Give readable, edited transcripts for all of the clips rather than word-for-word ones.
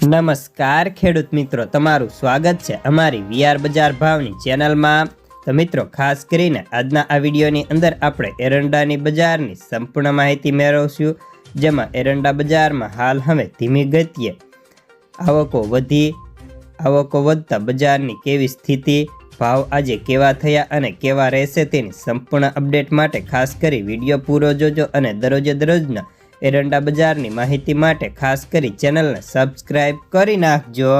નમસ્કાર ખેડૂત મિત્રો, તમારું સ્વાગત છે અમારી વીઆર બજાર ભાવની ચેનલમાં। તો મિત્રો, ખાસ કરીને આજના આ વિડીયોની અંદર આપણે એરંડાની બજારની સંપૂર્ણ માહિતી મેળવશું, જેમાં એરંડા બજારમાં હાલ હવે ધીમી ગતિએ આવકો વધતા બજારની કેવી સ્થિતિ, ભાવ આજે કેવા થયા અને કેવા રહેશે તેની સંપૂર્ણ અપડેટ માટે ખાસ કરી વિડીયો પૂરો જોજો અને દરરોજના એરંડા બજારની માહિતી માટે ખાસ કરી ચેનલને સબસ્ક્રાઇબ કરી નાખજો।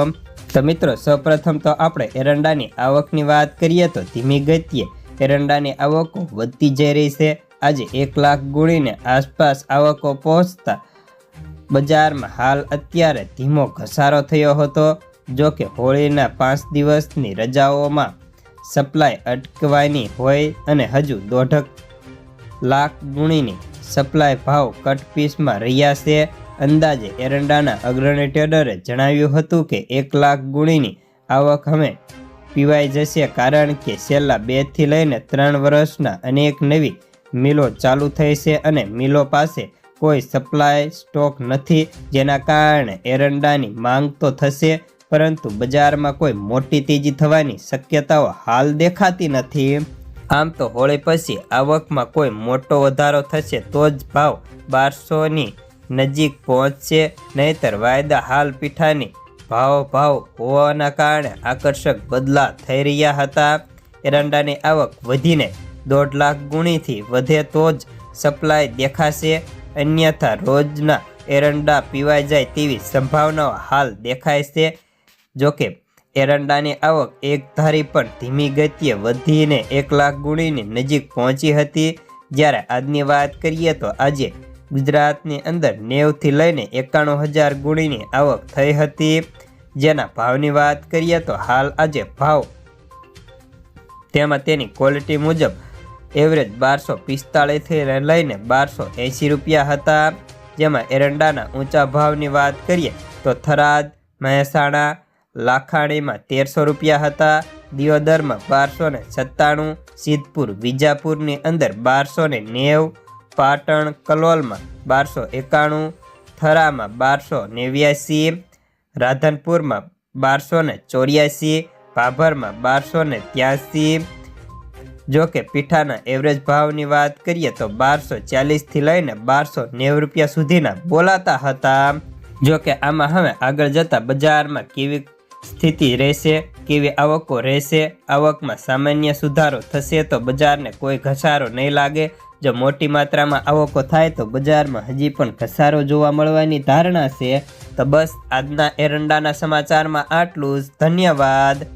તો મિત્રો, સૌપ્રથમ તો આપણે એરંડાની આવકની વાત કરીએ તો ધીમી ગતિએ એરંડાની આવકો વધતી જઈ રહી છે। આજે 1 લાખ ગુણીને આસપાસ આવકો પહોંચતા બજારમાં હાલ અત્યારે ધીમો ઘસારો થયો હતો। જો કે હોળીના 5 દિવસની રજાઓમાં સપ્લાય અટકવાની હોય અને હજુ 1.5 લાખ ગુણીની સપ્લાય ભાવ કટ પીસમાં રહ્યા છે। અંદાજે એરંડાના અગ્રણી ટ્રેડરે જણાવ્યું હતું કે 1 લાખ ગુણીની આવક હવે પીવાઈ જશે, કારણ કે છેલ્લા 2 થી લઈને 3 વર્ષના અનેક નવી મિલો ચાલુ થઈ છે અને મિલો પાસે કોઈ સપ્લાય સ્ટોક નથી, જેના કારણે એરંડાની માંગ તો થશે, પરંતુ બજારમાં કોઈ મોટી તેજી થવાની શક્યતાઓ હાલ દેખાતી નથી। આમ તો હોળી પછી આવકમાં કોઈ મોટો વધારો થશે તો જ ભાવ 1200ની નજીક પહોંચશે, નહીંતર વાયદા હાલ પીઠાની ભાવ હોવાના કારણે આકર્ષક બદલા થઈ રહ્યા હતા। એરંડાની આવક વધીને 1.5 લાખ ગુણીથી વધે તો જ સપ્લાય દેખાશે, અન્યથા રોજના એરંડા પીવાઈ જાય તેવી સંભાવનાઓ હાલ દેખાય છે। જોકે એરંડાની આવક એક ધારી પણ ધીમી ગતિએ વધીને 1 લાખ ગુણીની નજીક પહોંચી હતી। જ્યારે આજની વાત કરીએ તો આજે ગુજરાતની અંદર 90 થી લઈને 91,000 ગુણીની આવક થઈ હતી। જેના ભાવની વાત કરીએ તો હાલ આજે ભાવ તેમાં તેની ક્વોલિટી મુજબ એવરેજ 1245 થી લઈને 1280 રૂપિયા હતા। જેમાં એરંડાના ઊંચા ભાવની વાત કરીએ તો થરાદ, મહેસાણા, લાખાણીમાં 1300 રૂપિયા હતા, દિયોદરમાં 1297, સિદ્ધપુર, વિજાપુરની અંદર 1290, પાટણ, કલોલમાં 1291, થરામાં 1289, રાધનપુરમાં 1284, ભાભરમાં 1283। જોકે પીઠાના એવરેજ ભાવની વાત કરીએ તો 1240 થી લઈને 1290 રૂપિયા સુધીના બોલાતા હતા। જોકે આમાં હવે આગળ જતા બજારમાં કેવી સ્થિતિ રહેશે, કેવી આવકો રહેશે, આવકમાં સામાન્ય સુધારો થશે તો બજારને કોઈ ઘસારો નહીં લાગે। જો મોટી માત્રામાં આવકો થાય તો બજારમાં હજી પણ ઘસારો જોવા મળવાની ધારણા છે। તો બસ આજના એરંડાના સમાચારમાં આટલું જ। ધન્યવાદ।